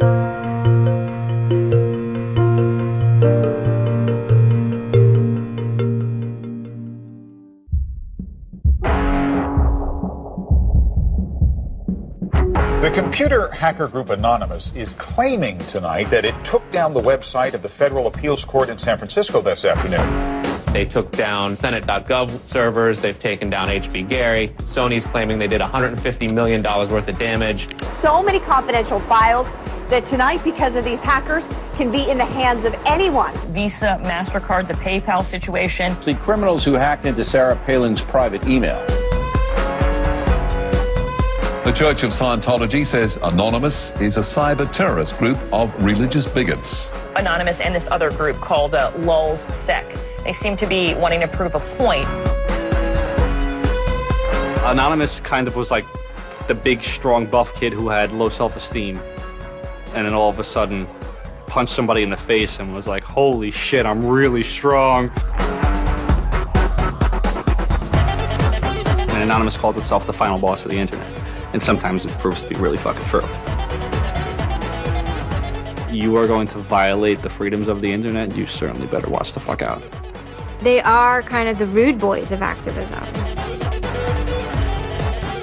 The computer hacker group Anonymous is claiming tonight that it took down the website of the Federal Appeals Court in San Francisco this afternoon. They took down Senate.gov servers. They've taken down HB Gary. Sony's claiming they did $150 million worth of damage. So many confidential files that tonight, because of these hackers, can be in the hands of anyone. Visa, MasterCard, the PayPal situation. The criminals who hacked into Sarah Palin's private email. The Church of Scientology says Anonymous is a cyber terrorist group of religious bigots. Anonymous and this other group called Lulz Sec. They seem to be wanting to prove a point. Anonymous kind of was like the big, strong, buff kid who had low self-esteem. And then all of a sudden punched somebody in the face and was like, holy shit, I'm really strong. And Anonymous calls itself the final boss of the internet. And sometimes it proves to be really fucking true. You are going to violate the freedoms of the internet, you certainly better watch the fuck out. They are kind of the rude boys of activism.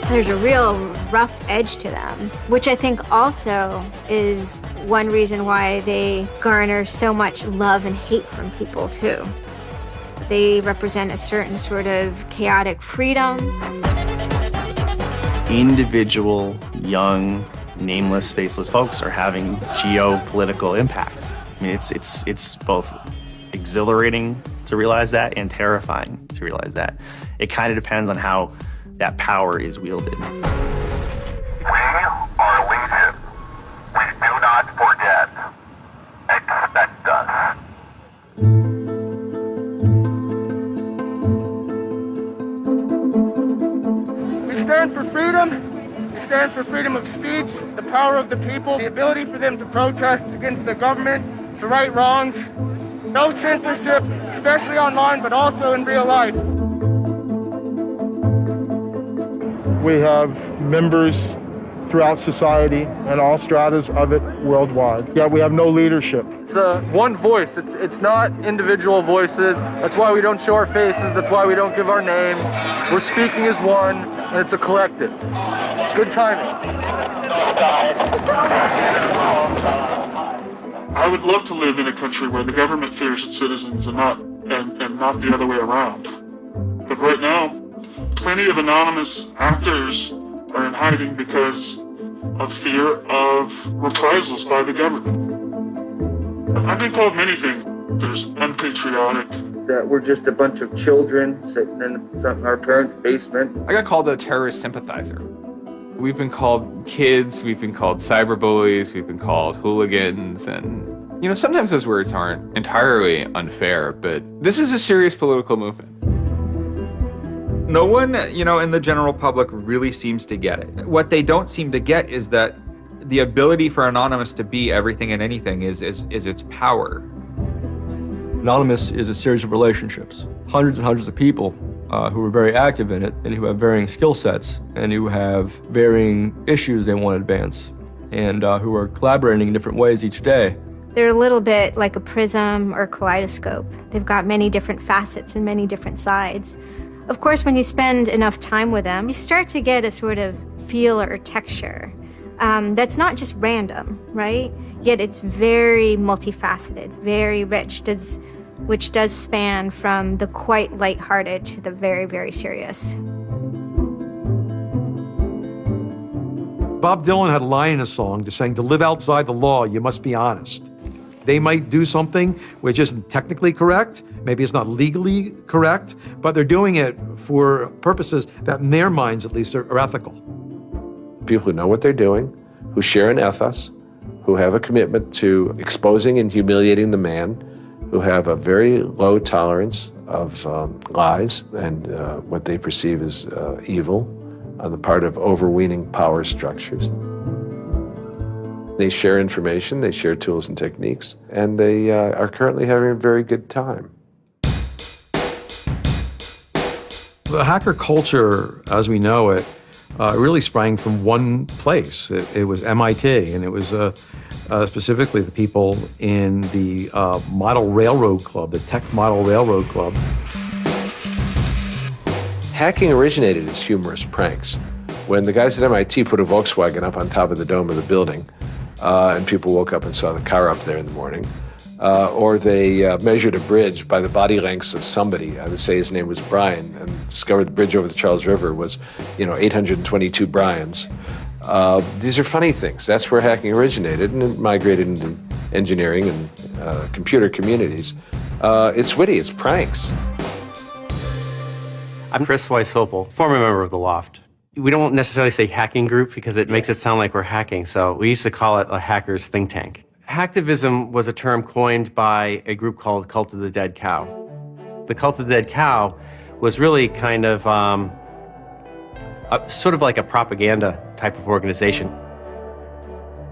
There's a real rough edge to them, which I think also is one reason why they garner so much love and hate from people too. They represent a certain sort of chaotic freedom. Individual, young, nameless, faceless folks are having geopolitical impact. I mean, it's both exhilarating to realize that and terrifying to realize that. It kind of depends on how that power is wielded. We are legion. We do not forget. Expect us. We stand for freedom. We stand for freedom of speech, the power of the people, the ability for them to protest against the government, to right wrongs. No censorship, especially online, but also in real life. We have members throughout society and all stratas of it worldwide. Yet we have no leadership. It's one voice. It's not individual voices. That's why we don't show our faces. That's why we don't give our names. We're speaking as one, and it's a collective. Good timing. I would love to live in a country where the government fears its citizens and not the other way around. But right now, plenty of anonymous actors are in hiding because of fear of reprisals by the government. I've been called many things. There's unpatriotic. That we're just a bunch of children sitting in our parents' basement. I got called a terrorist sympathizer. We've been called kids, we've been called cyberbullies, we've been called hooligans, and sometimes those words aren't entirely unfair, but this is a serious political movement. No one, in the general public really seems to get it. What they don't seem to get is that the ability for Anonymous to be everything and anything is its power. Anonymous is a series of relationships, hundreds and hundreds of people who are very active in it and who have varying skill sets and who have varying issues they want to advance and who are collaborating in different ways each day. They're a little bit like a prism or kaleidoscope. They've got many different facets and many different sides. Of course, when you spend enough time with them, you start to get a sort of feel or texture that's not just random, right? Yet it's very multifaceted, very rich, which does span from the quite lighthearted to the very, very serious. Bob Dylan had a line in a song just saying, to live outside the law, you must be honest. They might do something which isn't technically correct, maybe it's not legally correct, but they're doing it for purposes that in their minds at least are ethical. People who know what they're doing, who share an ethos, who have a commitment to exposing and humiliating the man, who have a very low tolerance of lies and what they perceive as evil on the part of overweening power structures. They share information, they share tools and techniques, and they are currently having a very good time. The hacker culture, as we know it, really sprang from one place. It was MIT, and it was specifically the people in the Model Railroad Club, the Tech Model Railroad Club. Hacking originated as humorous pranks. When the guys at MIT put a Volkswagen up on top of the dome of the building, and people woke up and saw the car up there in the morning, or they measured a bridge by the body lengths of somebody. I would say his name was Brian, and discovered the bridge over the Charles River was, 822 Brians. These are funny things. That's where hacking originated, and it migrated into engineering and computer communities. It's witty, it's pranks. I'm Chris Weishopel, former member of the Loft. We don't necessarily say hacking group because it makes it sound like we're hacking, so we used to call it a hackers think tank. Hacktivism was a term coined by a group called Cult of the Dead Cow. The Cult of the Dead Cow was really kind of sort of like a propaganda type of organization.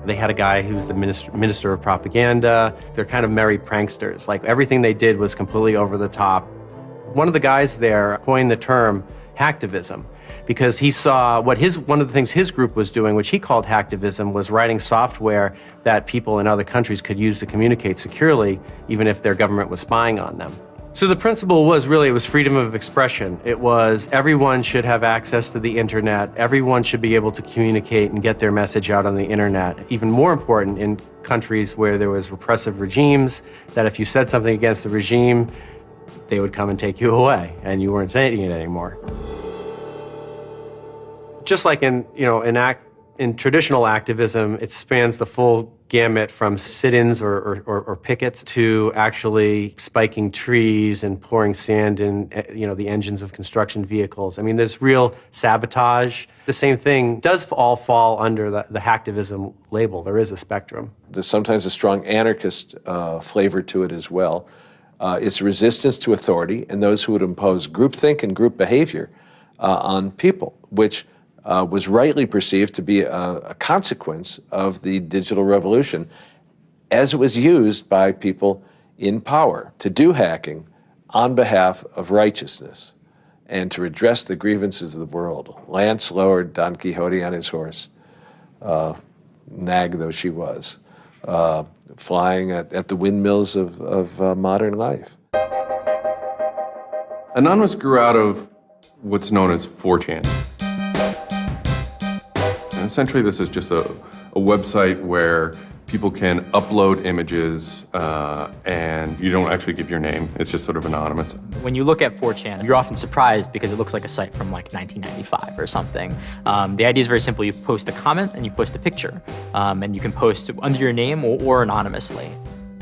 They had a guy who's the minister of propaganda. They're kind of merry pranksters. Like everything they did was completely over the top. One of the guys there coined the term hacktivism because he saw one of the things his group was doing, which he called hacktivism, was writing software that people in other countries could use to communicate securely, even if their government was spying on them. So the principle was really, it was freedom of expression. It was everyone should have access to the internet. Everyone should be able to communicate and get their message out on the internet. Even more important in countries where there was repressive regimes, that if you said something against the regime, they would come and take you away, and you weren't saying it anymore. Just like in traditional activism, it spans the full gamut from sit-ins or pickets to actually spiking trees and pouring sand in, the engines of construction vehicles. I mean, there's real sabotage. The same thing does all fall under the hacktivism label. There is a spectrum. There's sometimes a strong anarchist flavor to it as well. It's resistance to authority and those who would impose groupthink and group behavior on people, which was rightly perceived to be a consequence of the digital revolution as it was used by people in power to do hacking on behalf of righteousness and to redress the grievances of the world. Lance lowered Don Quixote on his horse, nag though she was, flying at the windmills of modern life. Anonymous grew out of what's known as 4chan. And essentially, this is just a website where people can upload images and you don't actually give your name. It's just sort of anonymous. When you look at 4chan, you're often surprised because it looks like a site from like 1995 or something. The idea is very simple. You post a comment and you post a picture. And you can post under your name or anonymously.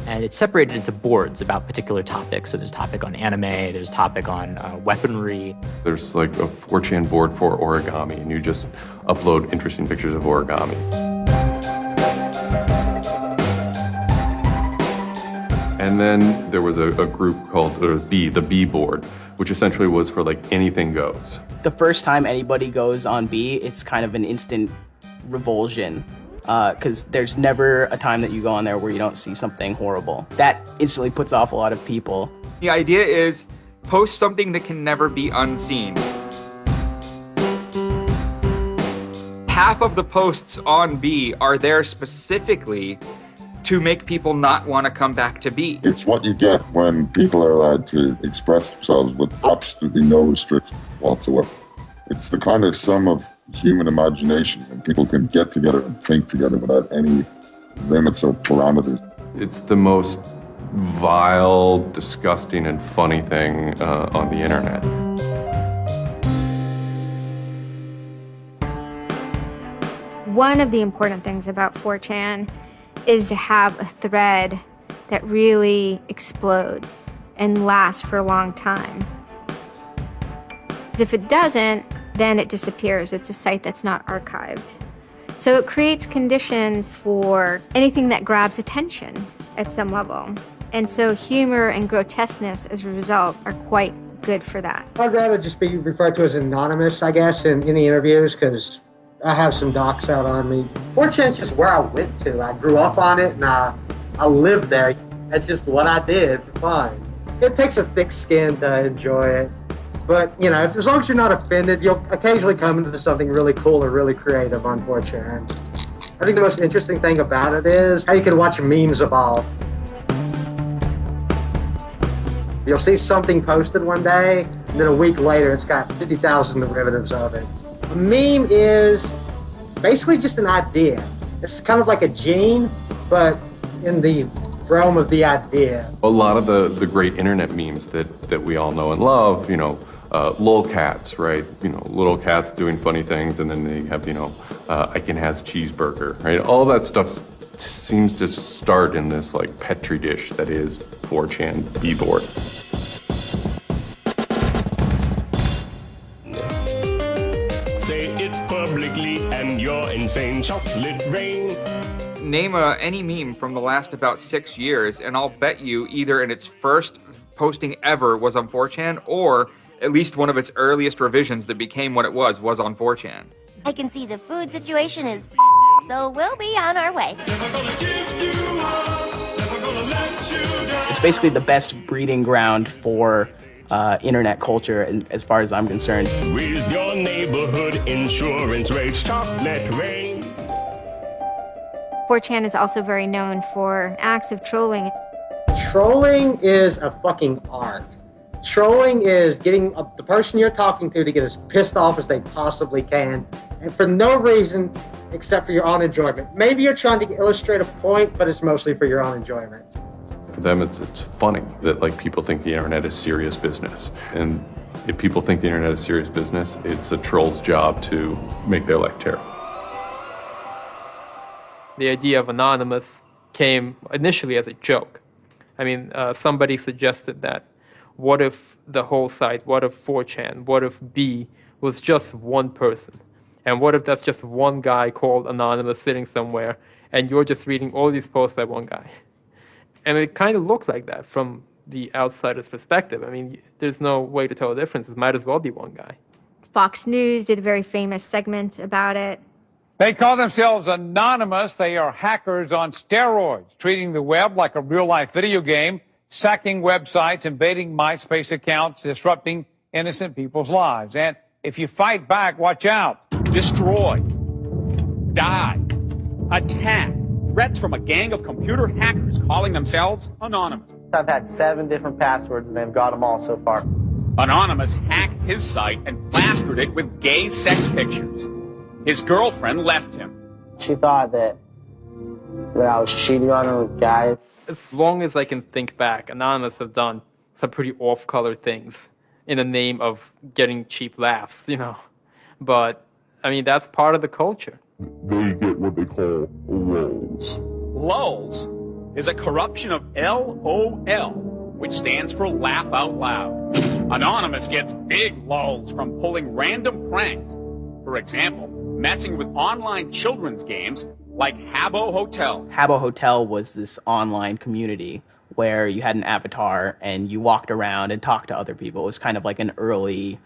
And it's separated into boards about particular topics. So there's topic on anime, there's topic on weaponry. There's like a 4chan board for origami, and you just upload interesting pictures of origami. And then there was a group called the B board, which essentially was for like anything goes. The first time anybody goes on B, it's kind of an instant revulsion. Because there's never a time that you go on there where you don't see something horrible. That instantly puts off a lot of people. The idea is post something that can never be unseen. Half of the posts on B are there specifically to make people not want to come back to B. It's what you get when people are allowed to express themselves with absolutely no restrictions whatsoever. It's the kind of sum of human imagination when people can get together and think together without any limits or parameters. It's the most vile, disgusting, and funny thing on the internet. One of the important things about 4chan is to have a thread that really explodes and lasts for a long time. If it doesn't, then it disappears. It's a site that's not archived. So it creates conditions for anything that grabs attention at some level. And so humor and grotesqueness as a result are quite good for that. I'd rather just be referred to as anonymous, I guess, in the interviews, because I have some docs out on me. 4chan's just where I went to. I grew up on it and I lived there. That's just what I did for fun. It takes a thick skin to enjoy it. But, as long as you're not offended, you'll occasionally come into something really cool or really creative on 4chan. I think the most interesting thing about it is how you can watch memes evolve. You'll see something posted one day, and then a week later, it's got 50,000 derivatives of it. A meme is basically just an idea. It's kind of like a gene, but in the realm of the idea. A lot of the great internet memes that we all know and love, you know, lolcats, right? You know, little cats doing funny things, and then they have, you know, Icon has cheeseburger, right? All that stuff seems to start in this like petri dish that is 4chan b-board. Say it publicly and you're insane. Chocolate rain. Name any meme from the last about 6 years, and I'll bet you either in its first posting ever was on 4chan, or at least one of its earliest revisions that became what it was on 4chan. I can see the food situation is so we'll be on our way. It's basically the best breeding ground for internet culture, and as far as I'm concerned. With your neighborhood insurance rates, chocolate rain. 4chan is also very known for acts of trolling. Trolling is a fucking art. Trolling is getting the person you're talking to get as pissed off as they possibly can, and for no reason except for your own enjoyment. Maybe you're trying to illustrate a point, but it's mostly for your own enjoyment. For them, it's funny that like people think the internet is serious business. And if people think the internet is serious business, it's a troll's job to make their life terrible. The idea of anonymous came initially as a joke. I mean, somebody suggested that what if the whole site, what if 4chan, what if B was just one person? And what if that's just one guy called Anonymous sitting somewhere and you're just reading all these posts by one guy? And it kind of looked like that from the outsider's perspective. I mean, there's no way to tell the difference. It might as well be one guy. Fox News did a very famous segment about it. They call themselves anonymous. They are hackers on steroids, treating the web like a real-life video game, sacking websites, invading MySpace accounts, disrupting innocent people's lives. And if you fight back, watch out. Destroy. Die. Attack. Threats from a gang of computer hackers calling themselves Anonymous. I've had 7 different passwords and they've got them all so far. Anonymous hacked his site and plastered it with gay sex pictures. His girlfriend left him. She thought that I was cheating on her with guys. As long as I can think back, Anonymous have done some pretty off-color things in the name of getting cheap laughs, you know. But, I mean, that's part of the culture. They get what they call lulz. Lulz is a corruption of LOL, which stands for laugh out loud. Anonymous gets big lulz from pulling random pranks. For example, messing with online children's games like Habbo Hotel. Habbo Hotel was this online community where you had an avatar and you walked around and talked to other people. It was kind of like an early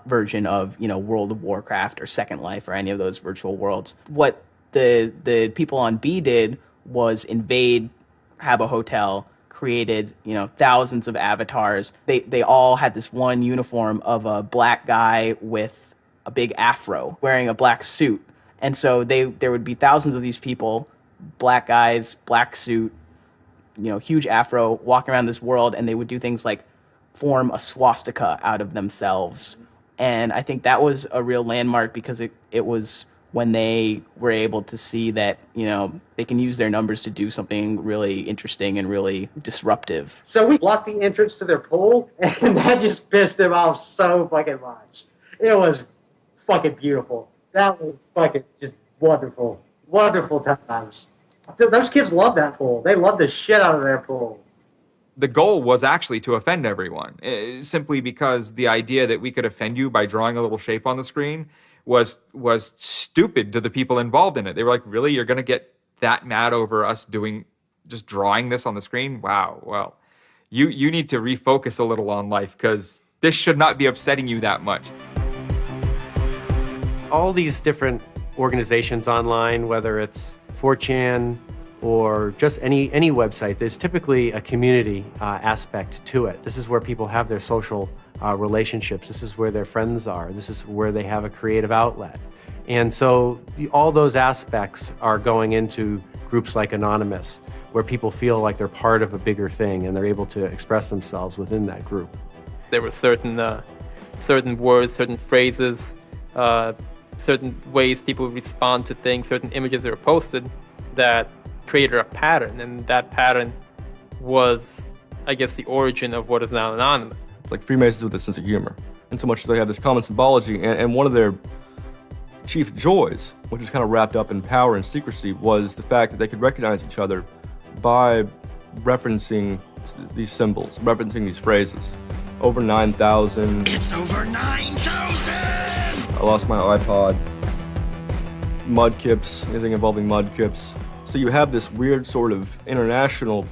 version of, you know, World of Warcraft or Second Life or any of those virtual worlds. What the people on B did was invade Habbo Hotel, created, you know, thousands of avatars. They all had this one uniform of a black guy with a big afro wearing a black suit. And so there would be thousands of these people, black guys, black suit, you know, huge afro, walking around this world, and they would do things like form a swastika out of themselves. And I think that was a real landmark because it was when they were able to see that, you know, they can use their numbers to do something really interesting and really disruptive. So we blocked the entrance to their pool, and that just pissed them off so fucking much. It was fucking beautiful. That was fucking just wonderful. Wonderful times. Those kids love that pool. They love the shit out of their pool. The goal was actually to offend everyone, simply because the idea that we could offend you by drawing a little shape on the screen was stupid to the people involved in it. They were like, really? You're going to get that mad over us just drawing this on the screen? Wow. Well, you need to refocus a little on life because this should not be upsetting you that much. All these different organizations online, whether it's 4chan or just any website, there's typically a community aspect to it. This is where people have their social relationships. This is where their friends are. This is where they have a creative outlet. And so all those aspects are going into groups like Anonymous, where people feel like they're part of a bigger thing and they're able to express themselves within that group. There were certain words, certain phrases, certain ways people respond to things, certain images that were posted that created a pattern, and that pattern was, I guess, the origin of what is now Anonymous. It's like Freemasons with a sense of humor, in so much as they have this common symbology, and one of their chief joys, which is kind of wrapped up in power and secrecy, was the fact that they could recognize each other by referencing these symbols, referencing these phrases. Over 9,000. It's over 9,000! I lost my iPod. Mudkips, anything involving mudkips. So you have this weird sort of international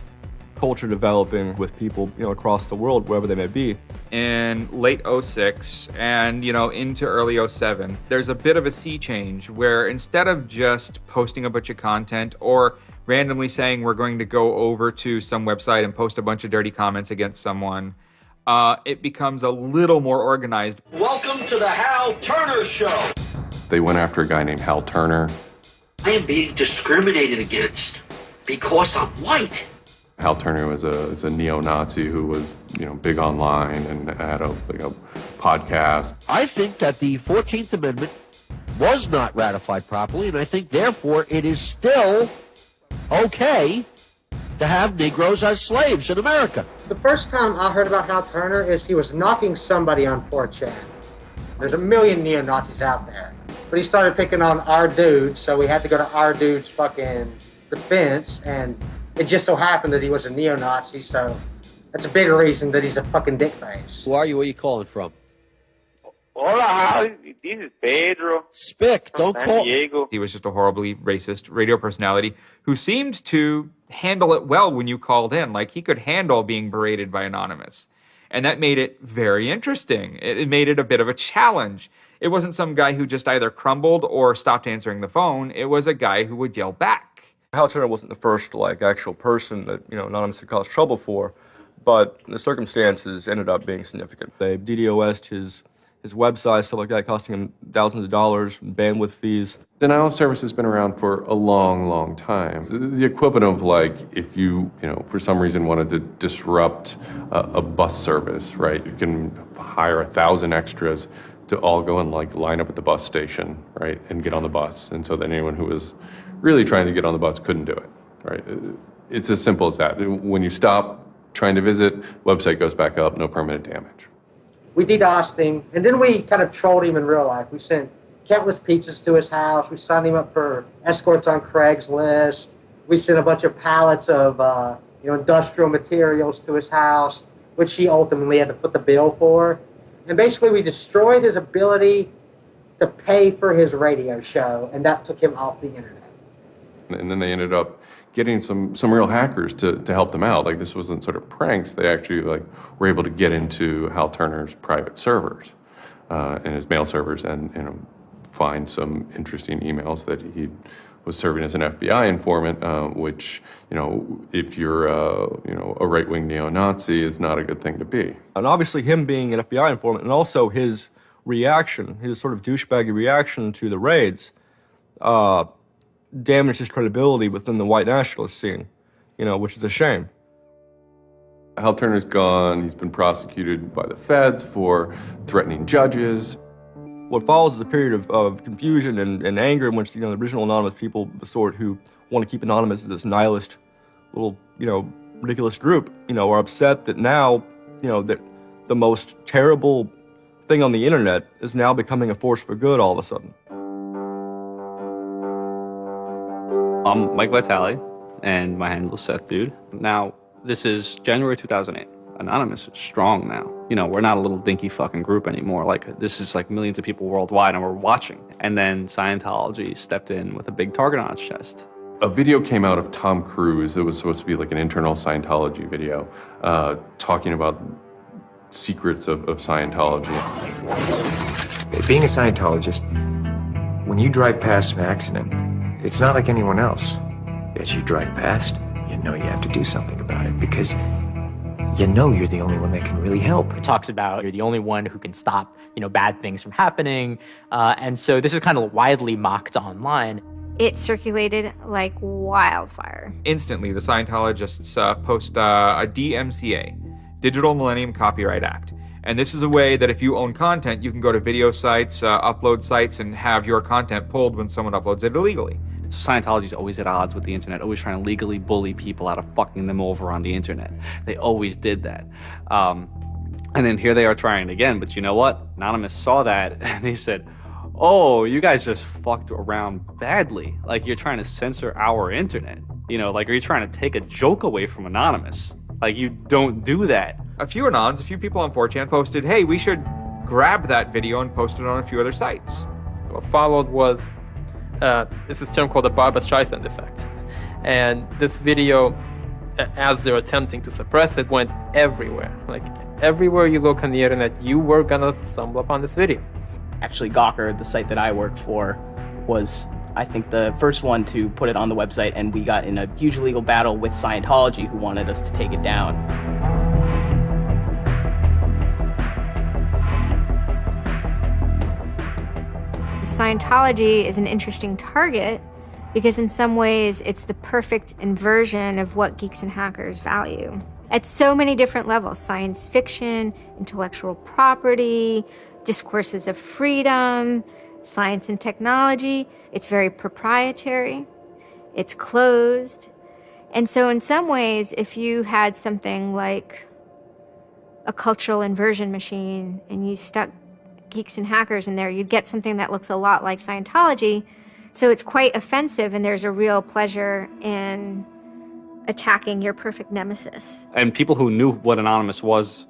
culture developing with people, across the world, wherever they may be. In late 06 and, into early 07, there's a bit of a sea change where instead of just posting a bunch of content or randomly saying we're going to go over to some website and post a bunch of dirty comments against someone, it becomes a little more organized. Welcome to the Hal Turner Show. They went after a guy named Hal Turner. I am being discriminated against because I'm white. Hal Turner was a neo-Nazi who was, big online and had a podcast. I think that the 14th Amendment was not ratified properly, and I think, therefore, it is still okay to have Negroes as slaves in America. The first time I heard about Hal Turner is he was knocking somebody on 4chan. There's a million neo-Nazis out there. But he started picking on our dude, so we had to go to our dude's fucking defense, and it just so happened that he was a neo-Nazi, so that's a big reason that he's a fucking dickface. Who are you? Where are you calling from? Hola, this is Pedro. Spick, don't call. Diego. He was just a horribly racist radio personality who seemed to handle it well when you called in. Like, he could handle being berated by Anonymous. And that made it very interesting. It made it a bit of a challenge. It wasn't some guy who just either crumbled or stopped answering the phone. It was a guy who would yell back. Hal Turner wasn't the first, actual person that, Anonymous had caused trouble for, but the circumstances ended up being significant. They DDoS'd his website, stuff like that, costing him thousands of dollars, bandwidth fees. Denial of service has been around for a long, long time. The equivalent of if you, for some reason wanted to disrupt a bus service, right? You can hire 1,000 extras to all go and line up at the bus station, right? And get on the bus. And so that anyone who was really trying to get on the bus couldn't do it, right? It's as simple as that. When you stop trying to visit, website goes back up, no permanent damage. We DDoSed him, and then we kind of trolled him in real life. We sent countless pizzas to his house. We signed him up for escorts on Craigslist. We sent a bunch of pallets of industrial materials to his house, which he ultimately had to foot the bill for. And basically, we destroyed his ability to pay for his radio show, and that took him off the internet. And then they ended up getting some real hackers to help them out. This wasn't sort of pranks. They actually were able to get into Hal Turner's private servers and his mail servers and find some interesting emails that he was serving as an FBI informant, which, if you're a right-wing neo-Nazi, is not a good thing to be. And obviously him being an FBI informant and also his reaction, his sort of douchebaggy reaction to the raids, damaged his credibility within the white nationalist scene, which is a shame. Hal Turner's gone. He's been prosecuted by the feds for threatening judges. What follows is a period of confusion and anger in which, the original Anonymous people, the sort who want to keep Anonymous as this nihilist little, ridiculous group, are upset that now, that the most terrible thing on the internet is now becoming a force for good all of a sudden. I'm Mike Vitale, and my handle is Seth Dude. Now, this is January 2008. Anonymous is strong now. We're not a little dinky fucking group anymore. This is millions of people worldwide, and we're watching. And then Scientology stepped in with a big target on its chest. A video came out of Tom Cruise. It was supposed to be an internal Scientology video, talking about secrets of Scientology. Being a Scientologist, when you drive past an accident, it's not like anyone else. As you drive past, you know you have to do something about it because you know you're the only one that can really help. It talks about you're the only one who can stop, bad things from happening. And so this is kind of widely mocked online. It circulated like wildfire. Instantly, the Scientologists post a DMCA, Digital Millennium Copyright Act. And this is a way that if you own content, you can go to video sites, upload sites, and have your content pulled when someone uploads it illegally. Scientology's always at odds with the internet, always trying to legally bully people out of fucking them over on the internet. They always did that. And then here they are trying it again, but you know what? Anonymous saw that and they said, oh, you guys just fucked around badly. Like, you're trying to censor our internet. Like, are you trying to take a joke away from Anonymous? Like, you don't do that. A few people on 4chan posted, hey, we should grab that video and post it on a few other sites. What followed was, it's this term called the Barbra Streisand effect. And this video, as they're attempting to suppress it, went everywhere. Like, everywhere you look on the internet, you were gonna stumble upon this video. Actually, Gawker, the site that I work for, was, I think, the first one to put it on the website, and we got in a huge legal battle with Scientology, who wanted us to take it down. Scientology is an interesting target because in some ways it's the perfect inversion of what geeks and hackers value. At so many different levels: science fiction, intellectual property, discourses of freedom, science and technology. It's very proprietary, it's closed. And so in some ways, if you had something like a cultural inversion machine and you stuck geeks and hackers in there, you'd get something that looks a lot like Scientology. So it's quite offensive, and there's a real pleasure in attacking your perfect nemesis. And people who knew what Anonymous was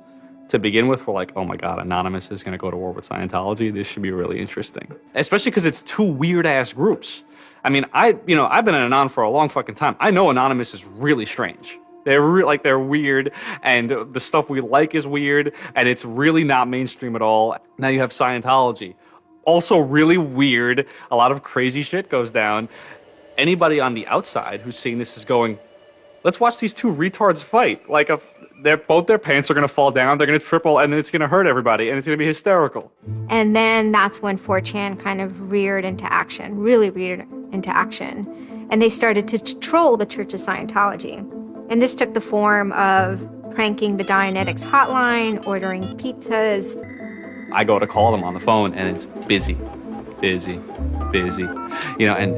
to begin with were like, oh my God, Anonymous is going to go to war with Scientology. This should be really interesting. Especially because it's two weird-ass groups. I mean, I've been an Anon for a long fucking time. I know Anonymous is really strange. They're weird, and the stuff we like is weird, and it's really not mainstream at all. Now you have Scientology. Also really weird. A lot of crazy shit goes down. Anybody on the outside who's seeing this is going, let's watch these two retards fight. Like, both their pants are gonna fall down, they're gonna triple, and it's gonna hurt everybody, and it's gonna be hysterical. And then that's when 4chan kind of reared into action, really reared into action. And they started to troll the Church of Scientology. And this took the form of pranking the Dianetics hotline, ordering pizzas. I go to call them on the phone and it's busy. And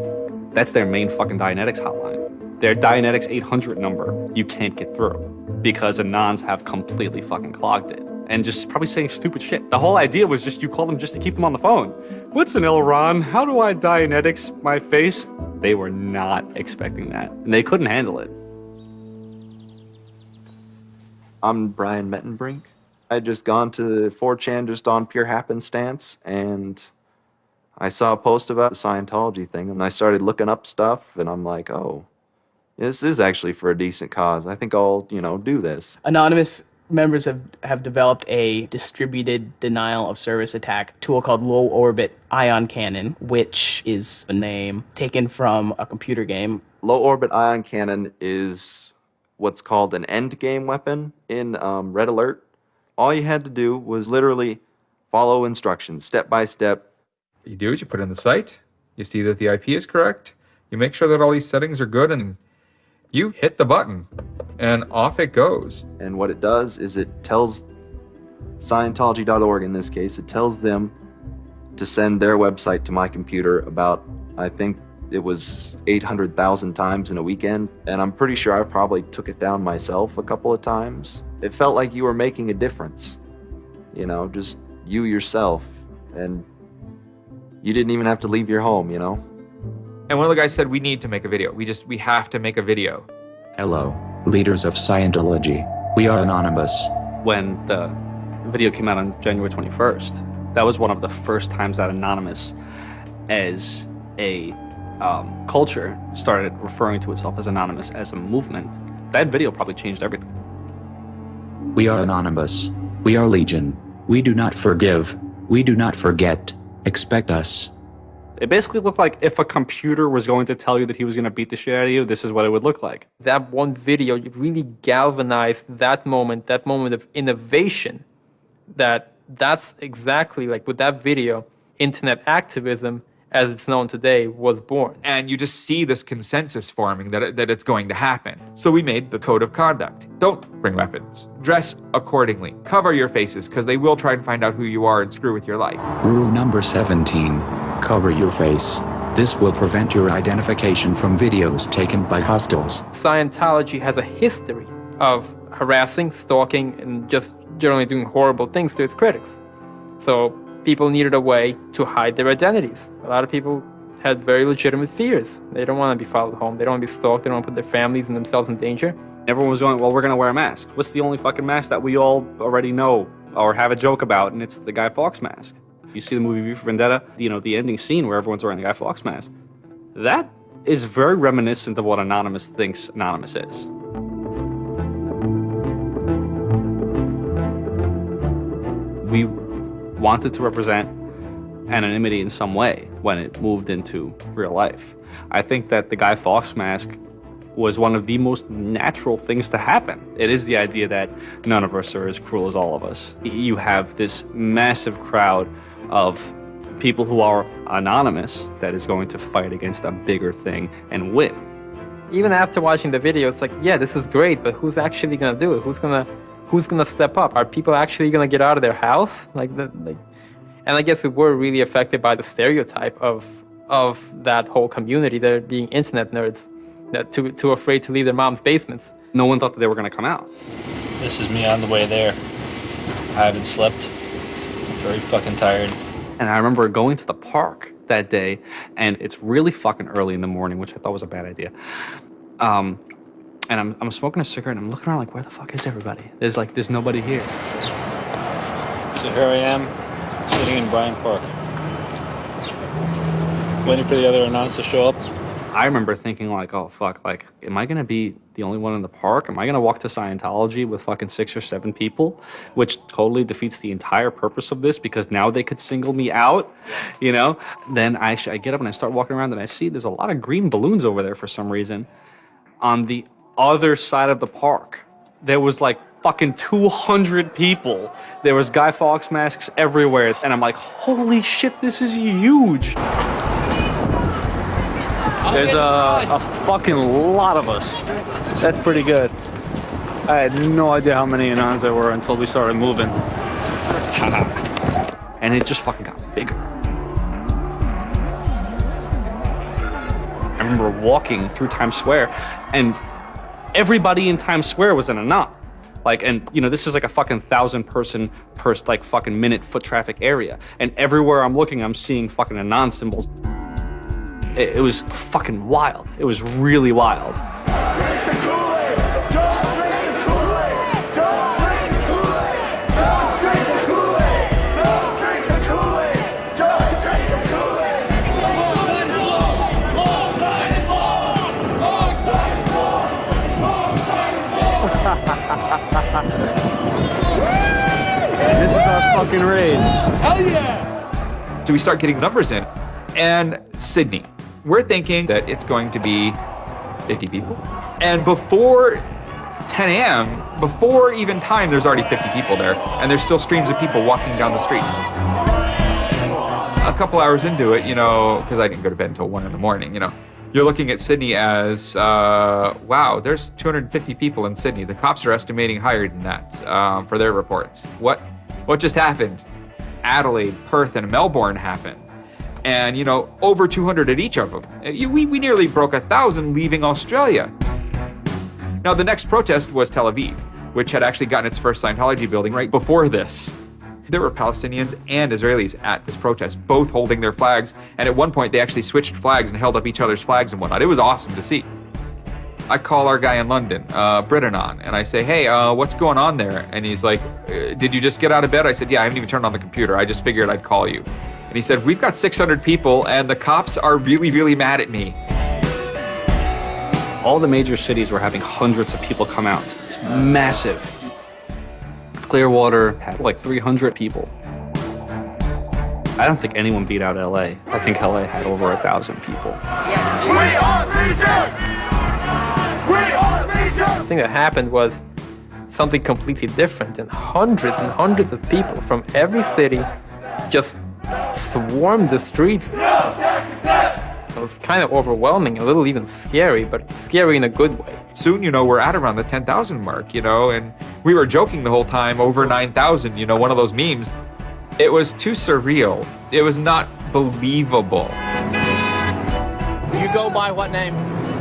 that's their main fucking Dianetics hotline. Their Dianetics 800 number, you can't get through because Anons have completely fucking clogged it and just probably saying stupid shit. The whole idea was just you call them just to keep them on the phone. What's an Elron? How do I Dianetics my face? They were not expecting that and they couldn't handle it. I'm Brian Mettenbrink. I had just gone to 4chan just on pure happenstance, and I saw a post about the Scientology thing, and I started looking up stuff, and I'm like, oh, this is actually for a decent cause. I think I'll, do this. Anonymous members have developed a distributed denial of service attack tool called Low Orbit Ion Cannon, which is a name taken from a computer game. Low Orbit Ion Cannon is what's called an endgame weapon in Red Alert. All you had to do was literally follow instructions, step by step. What you do is you put in the site, you see that the IP is correct, you make sure that all these settings are good, and you hit the button, and off it goes. And what it does is it tells Scientology.org, in this case, it tells them to send their website to my computer about, I think, it was 800,000 times in a weekend, and I'm pretty sure I probably took it down myself a couple of times. It felt like you were making a difference, just you yourself, and you didn't even have to leave your home, And one of the guys said, we need to make a video. We have to make a video. Hello, leaders of Scientology. We are Anonymous. When the video came out on January 21st, that was one of the first times that Anonymous, as a culture, started referring to itself as Anonymous as a movement. That video probably changed everything. We are Anonymous. We are Legion. We do not forgive. We do not forget. Expect us. It basically looked like if a computer was going to tell you that he was going to beat the shit out of you, this is what it would look like. That one video really galvanized that moment of innovation. That's exactly like with that video, internet activism as it's known today was born. And you just see this consensus forming that it's going to happen. So we made the code of conduct. Don't bring weapons. Dress accordingly. Cover your faces, because they will try and find out who you are and screw with your life. Rule number 17. Cover your face. This will prevent your identification from videos taken by hostiles. Scientology has a history of harassing, stalking, and just generally doing horrible things to its critics. So people needed a way to hide their identities. A lot of people had very legitimate fears. They don't want to be followed home. They don't want to be stalked. They don't want to put their families and themselves in danger. Everyone was going, well, we're going to wear a mask. What's the only fucking mask that we all already know or have a joke about? And it's the Guy Fawkes mask. You see the movie V for Vendetta, the ending scene where everyone's wearing the Guy Fawkes mask. That is very reminiscent of what Anonymous thinks Anonymous is. We wanted to represent anonymity in some way when it moved into real life. I think that the Guy Fawkes mask was one of the most natural things to happen. It is the idea that none of us are as cruel as all of us. You have this massive crowd of people who are anonymous that is going to fight against a bigger thing and win. Even after watching the video, it's like, yeah, this is great, but who's actually gonna do it? Who's gonna step up? Are people actually gonna get out of their house? And I guess we were really affected by the stereotype of that whole community, they're being internet nerds, that too afraid to leave their mom's basements. No one thought that they were gonna come out. This is me on the way there. I haven't slept. I'm very fucking tired. And I remember going to the park that day, and it's really fucking early in the morning, which I thought was a bad idea. And I'm smoking a cigarette, and I'm looking around like, where the fuck is everybody? There's nobody here. So here I am, sitting in Bryant Park, waiting for the other announce to show up. I remember thinking like, oh fuck, like, am I gonna be the only one in the park? Am I gonna walk to Scientology with fucking 6 or 7 people? Which totally defeats the entire purpose of this, because now they could single me out, Then I get up and I start walking around and I see there's a lot of green balloons over there for some reason. On the other side of the park, there was like fucking 200 people. There was Guy Fawkes masks everywhere. And I'm like, holy shit, this is huge. There's a fucking lot of us. That's pretty good. I had no idea how many Anons there were until we started moving. And it just fucking got bigger. I remember walking through Times Square, and everybody in Times Square was an Anon. This is like a fucking 1,000 person per fucking minute foot traffic area. And everywhere I'm looking, I'm seeing fucking Anon symbols. It was fucking wild. It was really wild. This is our fucking raid. Hell yeah! So we start getting numbers in. And Sydney. We're thinking that it's going to be 50 people. And before 10 a.m., before even time, there's already 50 people there. And there's still streams of people walking down the streets. A couple hours into it, because I didn't go to bed until 1 in the morning, you're looking at Sydney as, wow, there's 250 people in Sydney. The cops are estimating higher than that for their reports. What just happened? Adelaide, Perth, and Melbourne happened. And, over 200 at each of them. We nearly broke 1,000 leaving Australia. Now, the next protest was Tel Aviv, which had actually gotten its first Scientology building right before this. There were Palestinians and Israelis at this protest, both holding their flags. And at one point, they actually switched flags and held up each other's flags and whatnot. It was awesome to see. I call our guy in London, Britanon, and I say, hey, what's going on there? And he's like, did you just get out of bed? I said, yeah, I haven't even turned on the computer. I just figured I'd call you. And he said, we've got 600 people and the cops are really, really mad at me. All the major cities were having hundreds of people come out. It's massive. Clearwater had like 300 people. I don't think anyone beat out LA. I think LA had over 1,000 people. We are Legion! We are Legion! The thing that happened was something completely different, and hundreds of people from every city just swarmed the streets. It was kind of overwhelming, a little even scary, but scary in a good way. Soon, we're at around the 10,000 mark, and we were joking the whole time, over 9,000, one of those memes. It was too surreal. It was not believable. You go by what name?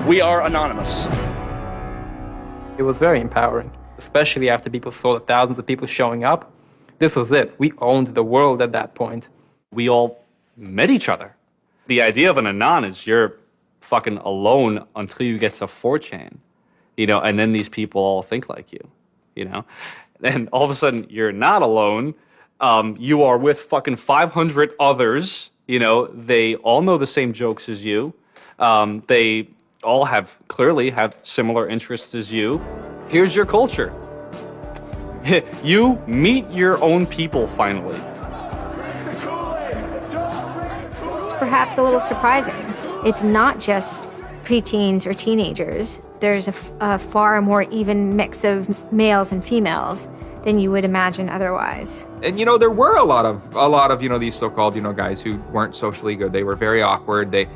We are Anonymous. It was very empowering, especially after people saw the thousands of people showing up. This was it. We owned the world at that point. We all met each other. The idea of an Anon is you're fucking alone until you get to 4chan, and then these people all think like you, And all of a sudden, you're not alone. You are with fucking 500 others, They all know the same jokes as you. They all clearly have similar interests as you. Here's your culture. You meet your own people finally. It's perhaps a little surprising. It's not just preteens or teenagers. There's a far more even mix of males and females than you would imagine otherwise. And there were a lot of these so-called guys who weren't socially good. They were very awkward. They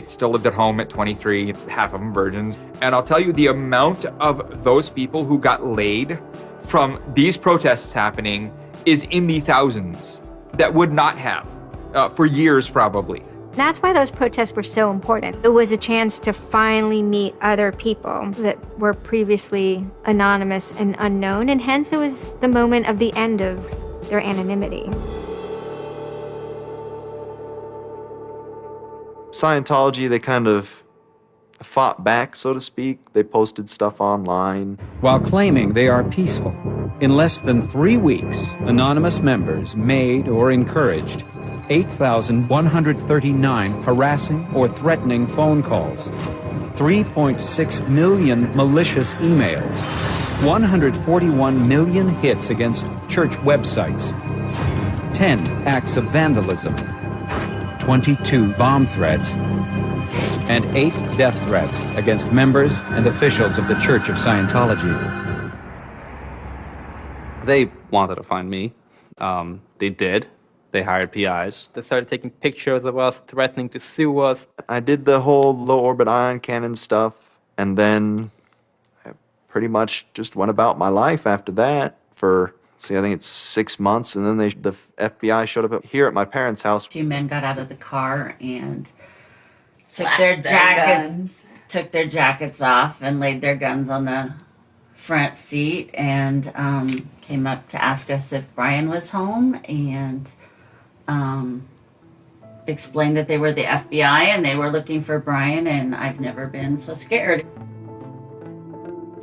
still lived at home at 23, half of them virgins. And I'll tell you, the amount of those people who got laid from these protests happening is in the thousands that would not have for years probably. That's why those protests were so important. It was a chance to finally meet other people that were previously anonymous and unknown, and hence it was the moment of the end of their anonymity. Scientology, they kind of fought back, so to speak. They posted stuff online. While claiming they are peaceful, in less than 3 weeks, anonymous members made or encouraged 8,139 harassing or threatening phone calls, 3.6 million malicious emails, 141 million hits against church websites, 10 acts of vandalism, 22 bomb threats, and 8 death threats against members and officials of the Church of Scientology. They wanted to find me. They did. They hired PIs. They started taking pictures of us, threatening to sue us. I did the whole low orbit ion cannon stuff, and then I pretty much just went about my life after that for, I think it's 6 months, and then the FBI showed up here at my parents' house. 2 men got out of the car and took Flashed their their jackets off and laid their guns on the front seat and came up to ask us if Brian was home and explained that they were the FBI and they were looking for Brian, and I've never been so scared.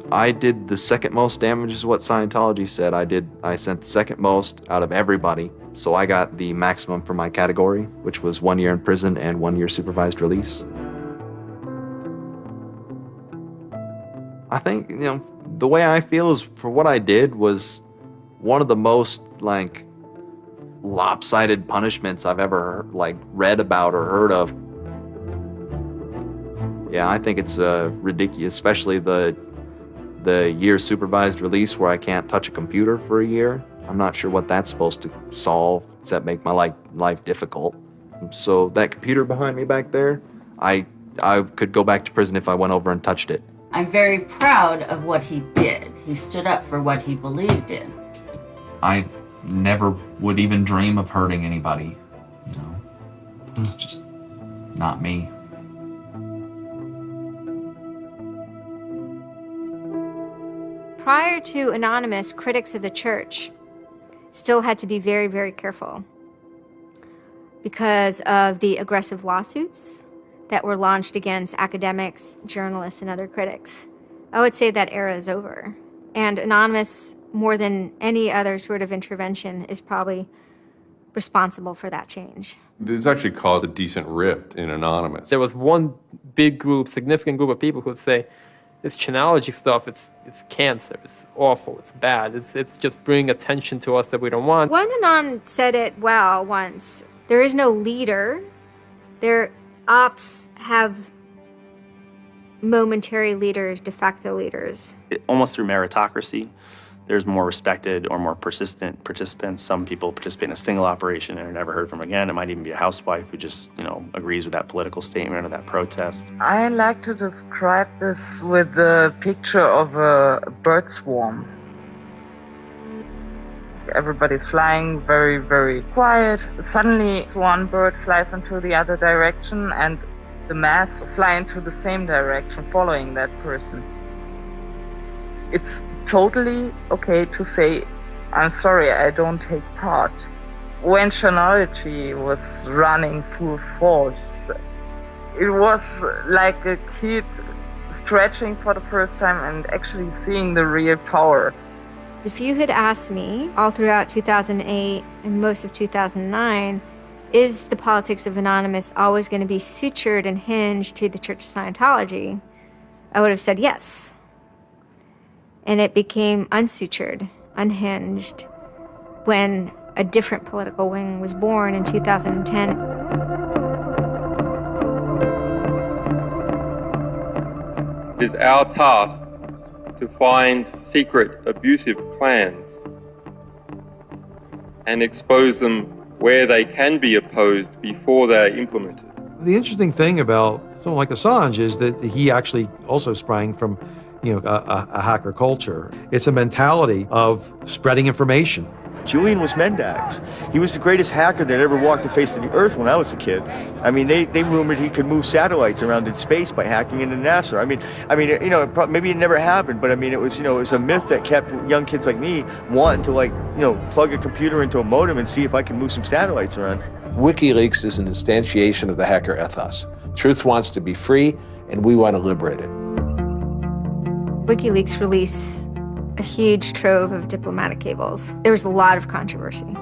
I did the second most damage is what Scientology said. I sent the second most out of everybody. So I got the maximum for my category, which was 1 year in prison and 1 year supervised release. I think, the way I feel is for what I did was one of the most lopsided punishments I've ever read about or heard of. Yeah, I think it's ridiculous, especially the year supervised release where I can't touch a computer for a year. I'm not sure what that's supposed to solve except make my life difficult. So that computer behind me back there, I could go back to prison if I went over and touched it. I'm very proud of what he did. He stood up for what he believed in. I never would even dream of hurting anybody, It's just not me. Prior to Anonymous, critics of the church still had to be very, very careful because of the aggressive lawsuits that were launched against academics, journalists, and other critics. I would say that era is over. And Anonymous, more than any other sort of intervention, is probably responsible for that change. This actually caused a decent rift in Anonymous. There was one big group, significant group of people who would say, this Chanology stuff, it's cancer, it's awful, it's bad, it's just bringing attention to us that we don't want. One Anon said it well once. There is no leader. Their ops have momentary leaders, de facto leaders. Almost through meritocracy, there's more respected or more persistent participants. Some people participate in a single operation and are never heard from again. It might even be a housewife who just, agrees with that political statement or that protest. I like to describe this with the picture of a bird swarm. Everybody's flying very, very quiet. Suddenly, one bird flies into the other direction and the mass fly into the same direction, following that person. It's totally okay to say, I'm sorry, I don't take part. When Chronology was running full force, it was like a kid stretching for the first time and actually seeing the real power. If you had asked me all throughout 2008 and most of 2009, is the politics of Anonymous always going to be sutured and hinged to the Church of Scientology? I would have said yes. And it became unsutured, unhinged, when a different political wing was born in 2010. It is our task to find secret, abusive plans and expose them where they can be opposed before they're implemented. The interesting thing about someone like Assange is that he actually also sprang from, a hacker culture. It's a mentality of spreading information. Julian was Mendax. He was the greatest hacker that ever walked the face of the earth when I was a kid. I mean, they rumored he could move satellites around in space by hacking into NASA. Maybe it never happened, but it was a myth that kept young kids like me wanting to plug a computer into a modem and see if I can move some satellites around. WikiLeaks is an instantiation of the hacker ethos. Truth wants to be free, and we want to liberate it. WikiLeaks released a huge trove of diplomatic cables. There was a lot of controversy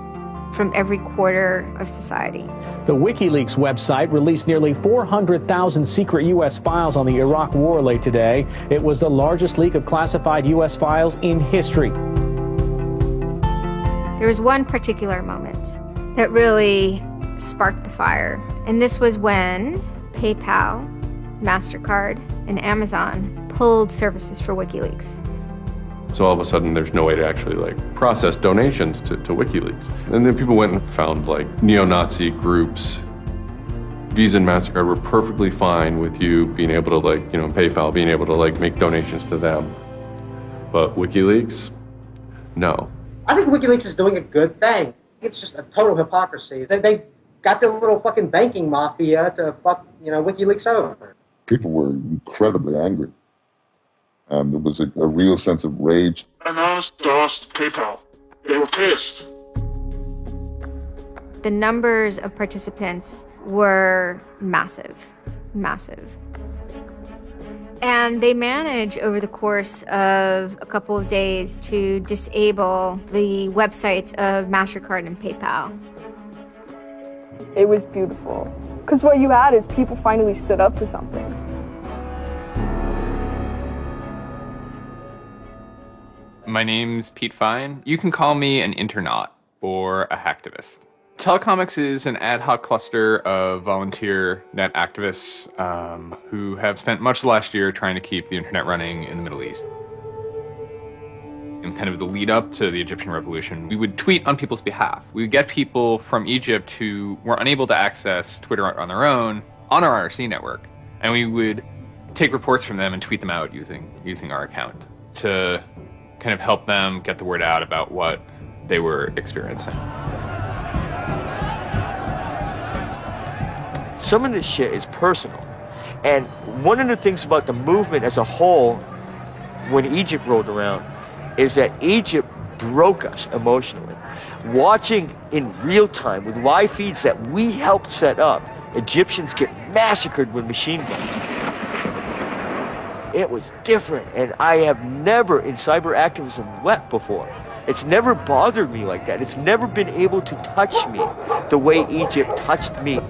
from every quarter of society. The WikiLeaks website released nearly 400,000 secret U.S. files on the Iraq War late today. It was the largest leak of classified U.S. files in history. There was one particular moment that really sparked the fire, and this was when PayPal, MasterCard, and Amazon pulled services for WikiLeaks. So all of a sudden, there's no way to actually process donations to WikiLeaks. And then people went and found neo-Nazi groups. Visa and MasterCard were perfectly fine with you being able to PayPal being able to make donations to them. But WikiLeaks, no. I think WikiLeaks is doing a good thing. It's just a total hypocrisy. They got their little fucking banking mafia to fuck, WikiLeaks over. People were incredibly angry. There was a real sense of rage. Anonymous DOSed PayPal. They were pissed. The numbers of participants were massive. And they managed over the course of a couple of days to disable the websites of MasterCard and PayPal. It was beautiful. Because what you had is people finally stood up for something. My name's Pete Fine. You can call me an internaut or a hacktivist. Telecomics is an ad hoc cluster of volunteer net activists who have spent much of the last year trying to keep the internet running in the Middle East. In kind of the lead up to the Egyptian revolution, we would tweet on people's behalf. We would get people from Egypt who were unable to access Twitter on their own on our IRC network, and we would take reports from them and tweet them out using our account to kind of help them get the word out about what they were experiencing. Some of this shit is personal. And one of the things about the movement as a whole, when Egypt rolled around, is that Egypt broke us emotionally. Watching in real time with live feeds that we helped set up, Egyptians get massacred with machine guns. It was different, and I have never in cyber activism wept before. It's never bothered me like that. It's never been able to touch me the way Egypt touched me.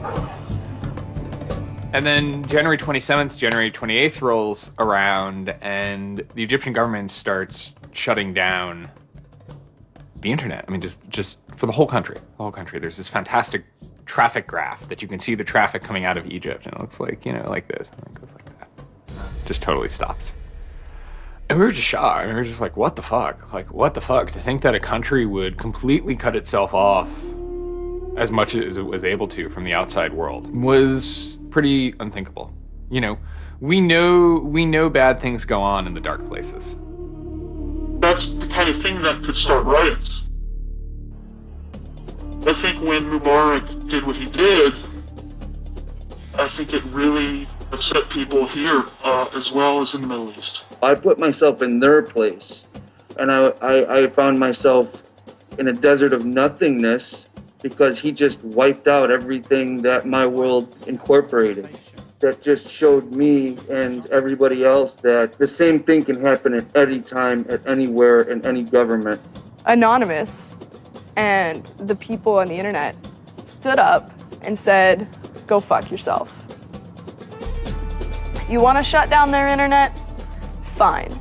And then January 27th, January 28th rolls around, and the Egyptian government starts shutting down the internet. I mean, just for the whole country. There's this fantastic traffic graph that you can see the traffic coming out of Egypt, and it looks like, like this, and it goes like that. Just totally stops. And we were just shocked. We were just like, what the fuck? Like, what the fuck? To think that a country would completely cut itself off as much as it was able to from the outside world was pretty unthinkable. We know bad things go on in the dark places. That's the kind of thing that could start riots. I think when Mubarak did what he did, I think it really upset people here as well as in the Middle East. I put myself in their place, and I found myself in a desert of nothingness because he just wiped out everything that my world incorporated. That just showed me and everybody else that the same thing can happen at any time, at anywhere, in any government. Anonymous and the people on the internet stood up and said, go fuck yourself. You want to shut down their internet? Fine.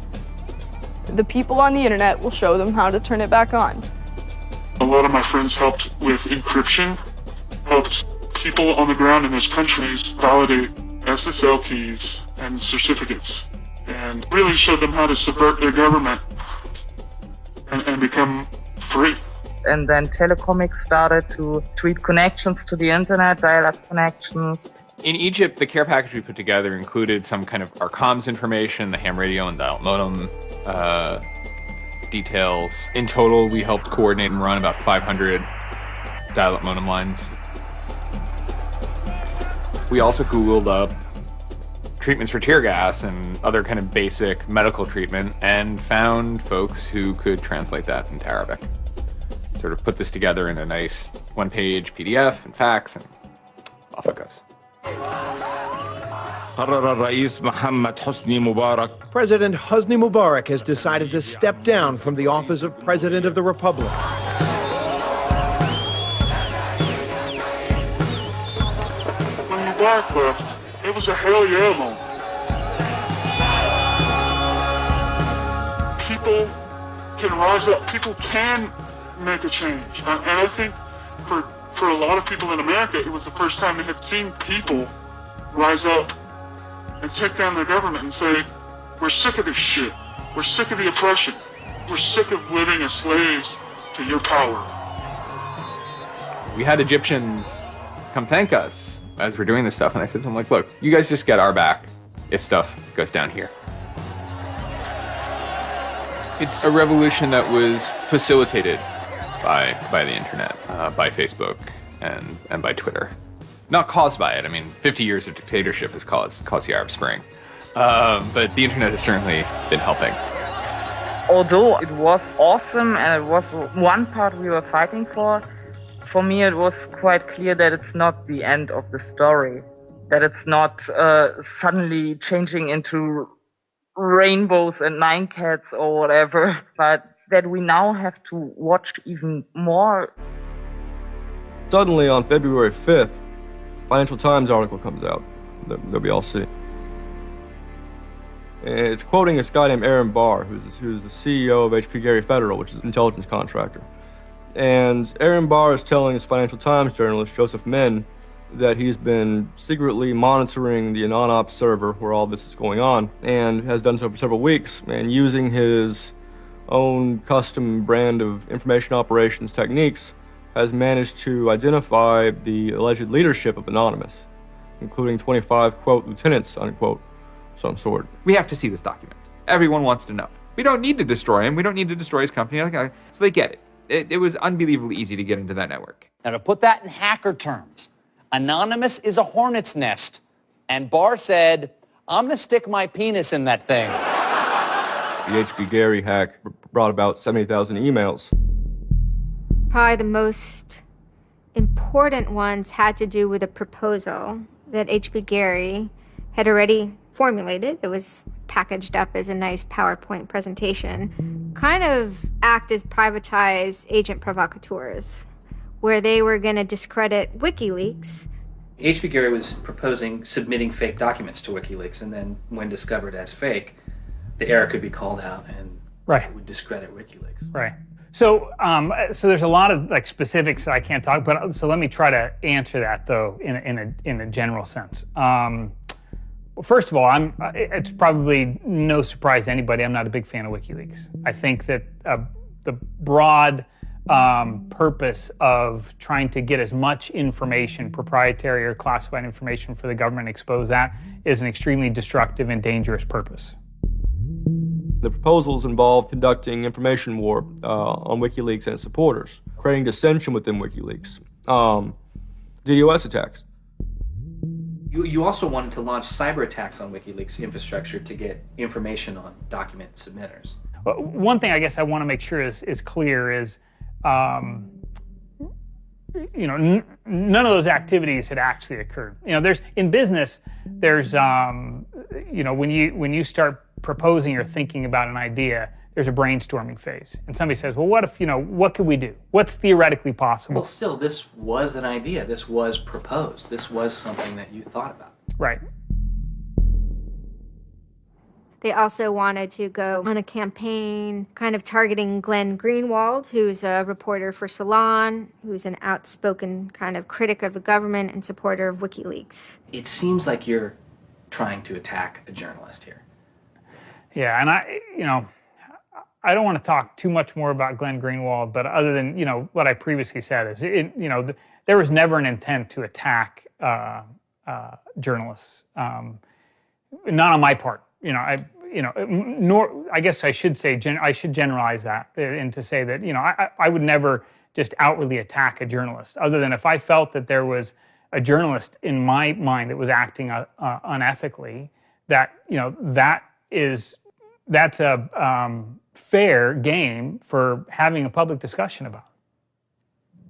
The people on the internet will show them how to turn it back on. A lot of my friends helped with encryption, helped people on the ground in those countries validate SSL keys and certificates, and really showed them how to subvert their government and become free. And then Telecomics started to tweet connections to the internet, dial-up connections. In Egypt, the care package we put together included some kind of our comms information, the ham radio and dial modem details. In total, we helped coordinate and run about 500 dial-up modem lines. We also Googled up treatments for tear gas and other kind of basic medical treatment and found folks who could translate that into Arabic. Sort of put this together in a nice one-page PDF and fax, and off it goes. President Hosni Mubarak has decided to step down from the office of President of the Republic. When Mubarak left, it was a hell yeah moment. People can rise up. People can make a change. And I think for a lot of people in America, it was the first time they had seen people rise up and take down their government and say, we're sick of this shit. We're sick of the oppression. We're sick of living as slaves to your power. We had Egyptians come thank us as we're doing this stuff, and I said to them, like, look, you guys just get our back if stuff goes down here. It's a revolution that was facilitated by the internet, by Facebook and by Twitter. Not caused by it. I mean, 50 years of dictatorship has caused the Arab Spring. But the internet has certainly been helping. Although it was awesome and it was one part we were fighting for me it was quite clear that it's not the end of the story. That it's not suddenly changing into rainbows and nine cats or whatever, but that we now have to watch even more. Suddenly on February 5th, Financial Times article comes out that we all see. It's quoting this guy named Aaron Barr, who's the CEO of HP Gary Federal, which is an intelligence contractor. And Aaron Barr is telling his Financial Times journalist, Joseph Min, that he's been secretly monitoring the AnonOps server where all this is going on, and has done so for several weeks, and using his own custom brand of information operations techniques, has managed to identify the alleged leadership of Anonymous, including 25, quote, lieutenants, unquote, some sort. We have to see this document. Everyone wants to know. We don't need to destroy him. We don't need to destroy his company. So they get it. It was unbelievably easy to get into that network. Now, to put that in hacker terms, Anonymous is a hornet's nest. And Barr said, I'm going to stick my penis in that thing. The HB Gary hack brought about 70,000 emails. Probably the most important ones had to do with a proposal that HB Gary had already formulated. It was packaged up as a nice PowerPoint presentation. Kind of act as privatized agent provocateurs, where they were going to discredit WikiLeaks. HB Gary was proposing submitting fake documents to WikiLeaks, and then when discovered as fake, the error could be called out and it would discredit WikiLeaks. Right. So there's a lot of like specifics that I can't talk about. So let me try to answer that though in a general sense. First of all, it's probably no surprise to anybody. I'm not a big fan of WikiLeaks. I think that the broad purpose of trying to get as much information, proprietary or classified information for the government, expose that, is an extremely destructive and dangerous purpose. The proposals involve conducting information war on WikiLeaks and its supporters, creating dissension within WikiLeaks, DDoS attacks. You also wanted to launch cyber attacks on WikiLeaks infrastructure to get information on document submitters. One thing I guess I want to make sure is clear is, none of those activities had actually occurred. In business, there's, when you start proposing or thinking about an idea, there's a brainstorming phase. And somebody says, well, what if, what could we do? What's theoretically possible? Well, still, this was an idea. This was proposed. This was something that you thought about. Right. They also wanted to go on a campaign kind of targeting Glenn Greenwald, who's a reporter for Salon, who's an outspoken kind of critic of the government and supporter of WikiLeaks. It seems like you're trying to attack a journalist here. Yeah, and I don't want to talk too much more about Glenn Greenwald, but other than, what I previously said is, there was never an intent to attack journalists, not on my part. Nor I guess I should say I should generalize that and to say that I would never just outwardly attack a journalist, other than if I felt that there was a journalist in my mind that was acting unethically. That's a fair game for having a public discussion about.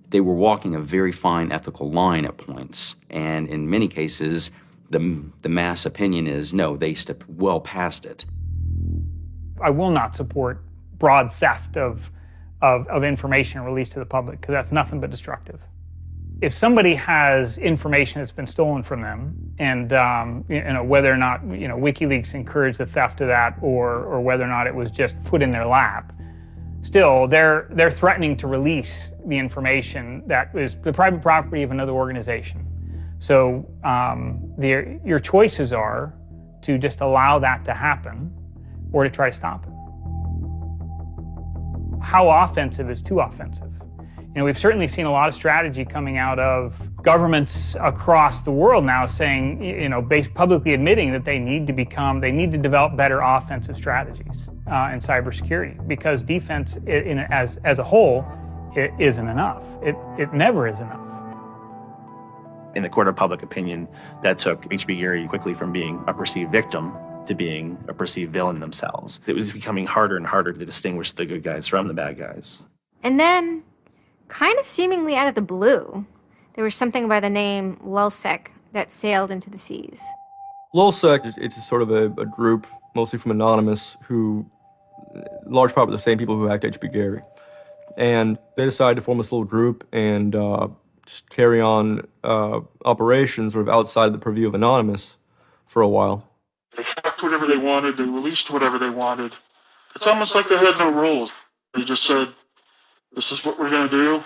They were walking a very fine ethical line at points, and in many cases, the mass opinion is, no, they stepped well past it. I will not support broad theft of information released to the public, because that's nothing but destructive. If somebody has information that's been stolen from them, and whether or not WikiLeaks encouraged the theft of that, or whether or not it was just put in their lap, still they're threatening to release the information that is the private property of another organization. So your choices are to just allow that to happen, or to try to stop it. How offensive is too offensive? We've certainly seen a lot of strategy coming out of governments across the world now saying, publicly admitting that they need to develop better offensive strategies in cybersecurity, because defense as a whole, it isn't enough. It never is enough. In the court of public opinion, that took H.B. Gary quickly from being a perceived victim to being a perceived villain themselves. It was becoming harder and harder to distinguish the good guys from the bad guys. And then, kind of seemingly out of the blue, there was something by the name Lulzsec that sailed into the seas. Lulzsec, it's sort of a group, mostly from Anonymous, who, large part of the same people who hacked H.B. Gary. And they decided to form this little group and just carry on operations sort of outside the purview of Anonymous for a while. They hacked whatever they wanted, they released whatever they wanted. It's almost like they had no rules. They just said, this is what we're going to do.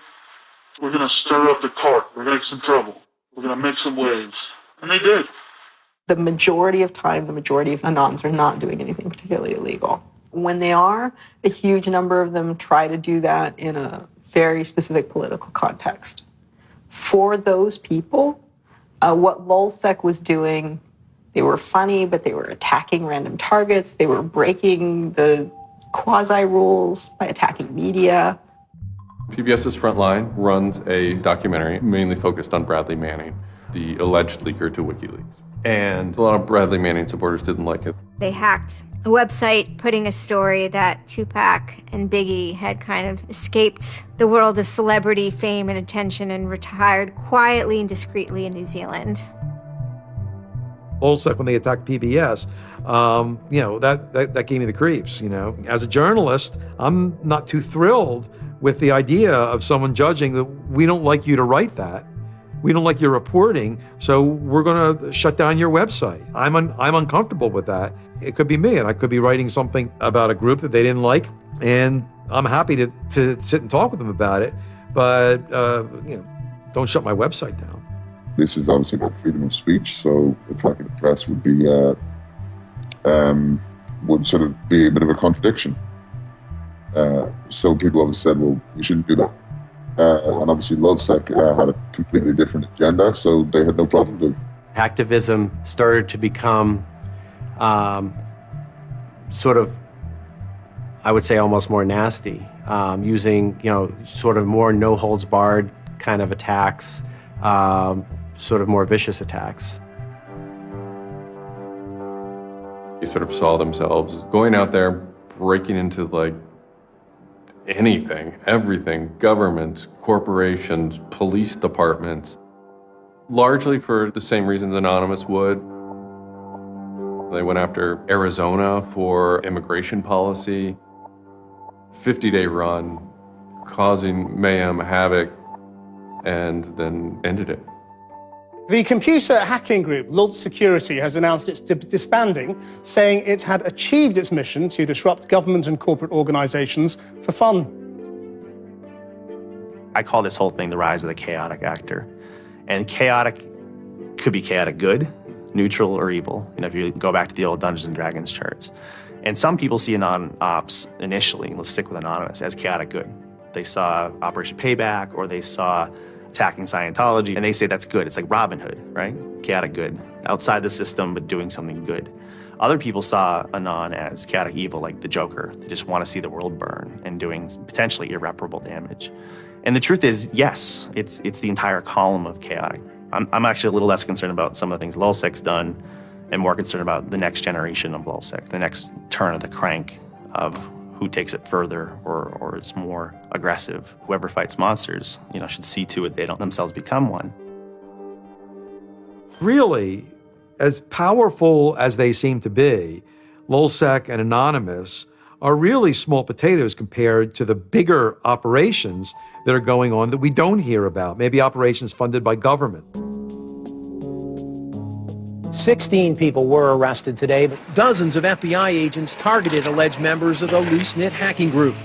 We're going to stir up the cart. We're going to make some trouble. We're going to make some waves. And they did. The majority of time, the majority of Anons are not doing anything particularly illegal. When they are, a huge number of them try to do that in a very specific political context. For those people, what Lulzsec was doing, they were funny, but they were attacking random targets. They were breaking the quasi-rules by attacking media. PBS's Frontline runs a documentary mainly focused on Bradley Manning, the alleged leaker to WikiLeaks. And a lot of Bradley Manning supporters didn't like it. They hacked a website putting a story that Tupac and Biggie had kind of escaped the world of celebrity fame and attention and retired quietly and discreetly in New Zealand. Lulzsec, when they attacked PBS, that gave me the creeps, As a journalist, I'm not too thrilled with the idea of someone judging that we don't like you to write that. We don't like your reporting, so we're going to shut down your website. I'm uncomfortable with that. It could be me, and I could be writing something about a group that they didn't like, and I'm happy to sit and talk with them about it, but don't shut my website down. This is obviously about freedom of speech, so attacking the press would be would sort of be a bit of a contradiction. So people always said, well, we shouldn't do that. And obviously LulzSec had a completely different agenda, so they had no problem doing it. Hacktivism started to become sort of, I would say, almost more nasty, using, sort of more no-holds-barred kind of attacks, sort of more vicious attacks. They sort of saw themselves as going out there, breaking into like anything, everything, governments, corporations, police departments, largely for the same reasons Anonymous would. They went after Arizona for immigration policy, 50-day run, causing mayhem, havoc, and then ended it. The computer hacking group Lulz Security has announced it's disbanding, saying it had achieved its mission to disrupt government and corporate organizations for fun. I call this whole thing the rise of the chaotic actor. And chaotic could be chaotic good, neutral, or evil. If you go back to the old Dungeons and Dragons charts. And some people see Anon-Ops initially, let's stick with Anonymous, as chaotic good. They saw Operation Payback, or they saw attacking Scientology, and they say that's good. It's like Robin Hood, right? Chaotic good. Outside the system, but doing something good. Other people saw Anon as chaotic evil, like the Joker. They just want to see the world burn and doing potentially irreparable damage. And the truth is, yes, it's the entire column of chaotic. I'm actually a little less concerned about some of the things LulzSec's done and more concerned about the next generation of LulzSec, the next turn of the crank of who takes it further or is more aggressive. Whoever fights monsters, should see to it they don't themselves become one. Really, as powerful as they seem to be, LulzSec and Anonymous are really small potatoes compared to the bigger operations that are going on that we don't hear about, maybe operations funded by government. 16 people were arrested today, but dozens of FBI agents targeted alleged members of the loose-knit hacking group.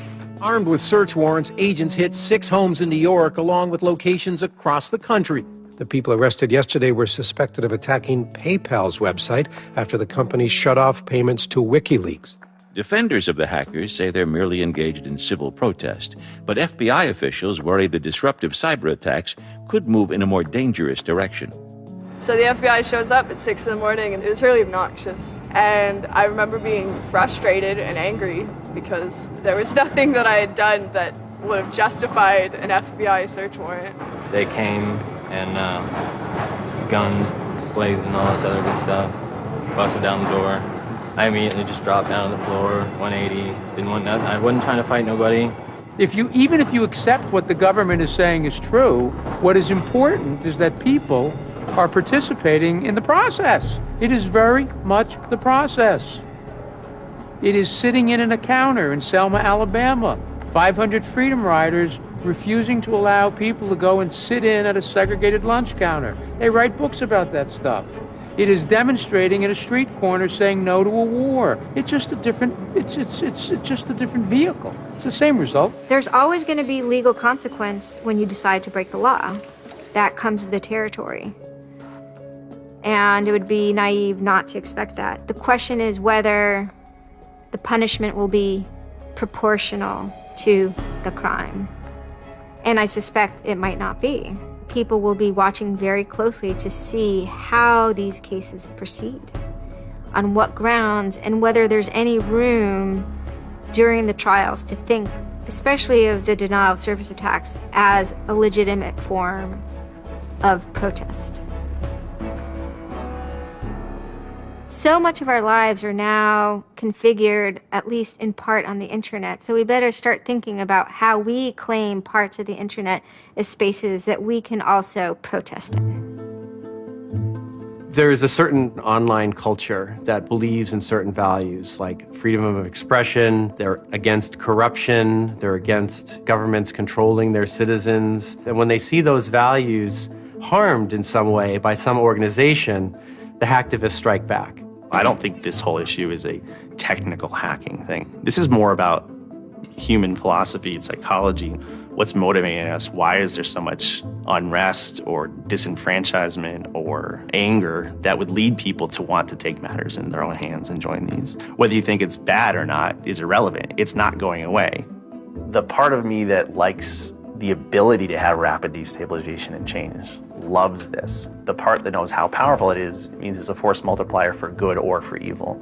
Armed with search warrants, agents hit 6 homes in New York, along with locations across the country. The people arrested yesterday were suspected of attacking PayPal's website after the company shut off payments to WikiLeaks. Defenders of the hackers say they're merely engaged in civil protest, but FBI officials worry the disruptive cyber attacks could move in a more dangerous direction. So the FBI shows up at 6 in the morning, and it was really obnoxious. And I remember being frustrated and angry because there was nothing that I had done that would have justified an FBI search warrant. They came and guns blazing and all this other good stuff, busted down the door. I immediately just dropped down on the floor, 180, didn't want nothing. I wasn't trying to fight nobody. Even if you accept what the government is saying is true, what is important is that people are participating in the process. It is very much the process. It is sitting in a counter in Selma, Alabama, 500 Freedom Riders refusing to allow people to go and sit in at a segregated lunch counter. They write books about that stuff. It is demonstrating at a street corner saying no to a war. It's just a different, it's just a different vehicle. It's the same result. There's always going to be legal consequence when you decide to break the law. That comes with the territory. And it would be naive not to expect that. The question is whether the punishment will be proportional to the crime. And I suspect it might not be. People will be watching very closely to see how these cases proceed, on what grounds, and whether there's any room during the trials to think, especially of the denial of service attacks, as a legitimate form of protest. So much of our lives are now configured, at least in part, on the internet. So we better start thinking about how we claim parts of the internet as spaces that we can also protest in. There is a certain online culture that believes in certain values, like freedom of expression. They're against corruption. They're against governments controlling their citizens. And when they see those values harmed in some way by some organization, the hacktivists strike back. I don't think this whole issue is a technical hacking thing. This is more about, human philosophy and psychology. What's motivating us? Why is there so much unrest or disenfranchisement or anger that would lead people to want to take matters in their own hands and join these? Whether you think it's bad or not is irrelevant. It's not going away. The part of me that likes the ability to have rapid destabilization and change loves this. The part that knows how powerful it is means it's a force multiplier for good or for evil.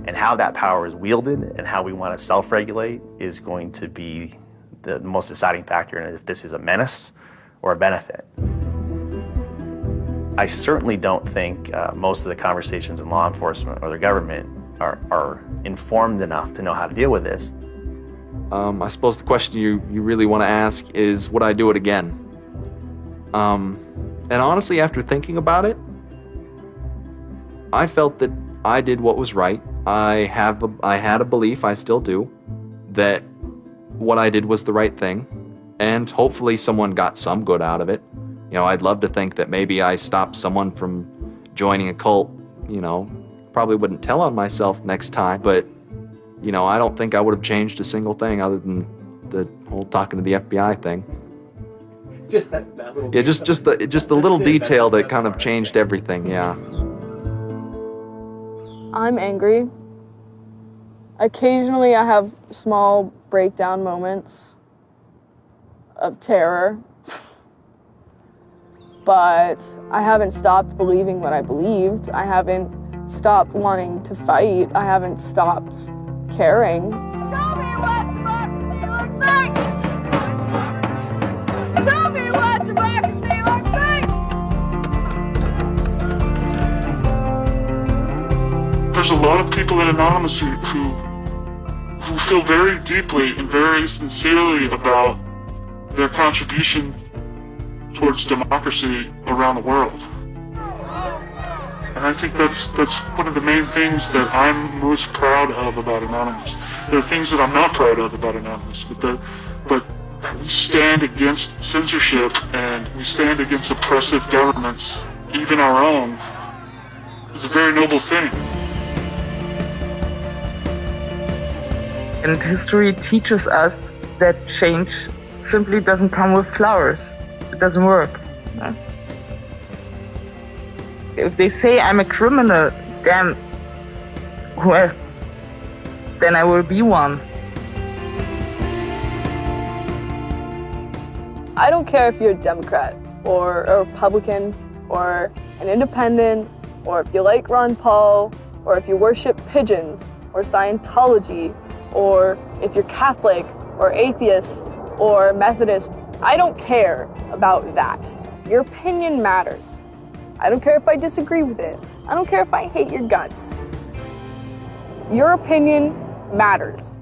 And how that power is wielded and how we want to self-regulate is going to be the most deciding factor in if this is a menace or a benefit. I certainly don't think most of the conversations in law enforcement or the government are informed enough to know how to deal with this. I suppose the question you really want to ask is, would I do it again? And honestly, after thinking about it, I felt that I did what was right. I had a belief, I still do, that what I did was the right thing, and hopefully someone got some good out of it. You know, I'd love to think that maybe I stopped someone from joining a cult, you know. Probably wouldn't tell on myself next time, but, you know, I don't think I would have changed a single thing other than the whole talking to the FBI thing. Just that little Yeah, just the little detail that kind of changed everything, yeah. I'm angry. Occasionally I have small breakdown moments of terror, but I haven't stopped believing what I believed. I haven't stopped wanting to fight. I haven't stopped caring. Show me what democracy looks like! Show me what democracy looks like! There's a lot of people in Anonymous who feel very deeply and very sincerely about their contribution towards democracy around the world. And I think that's one of the main things that I'm most proud of about Anonymous. There are things that I'm not proud of about Anonymous, but we stand against censorship and we stand against oppressive governments, even our own. It's a very noble thing. And history teaches us that change simply doesn't come with flowers. It doesn't work. No? If they say I'm a criminal, damn, well, then I will be one. I don't care if you're a Democrat or a Republican or an independent, or if you like Ron Paul, or if you worship pigeons or Scientology, or if you're Catholic or atheist or Methodist. I don't care about that. Your opinion matters. I don't care if I disagree with it. I don't care if I hate your guts. Your opinion matters.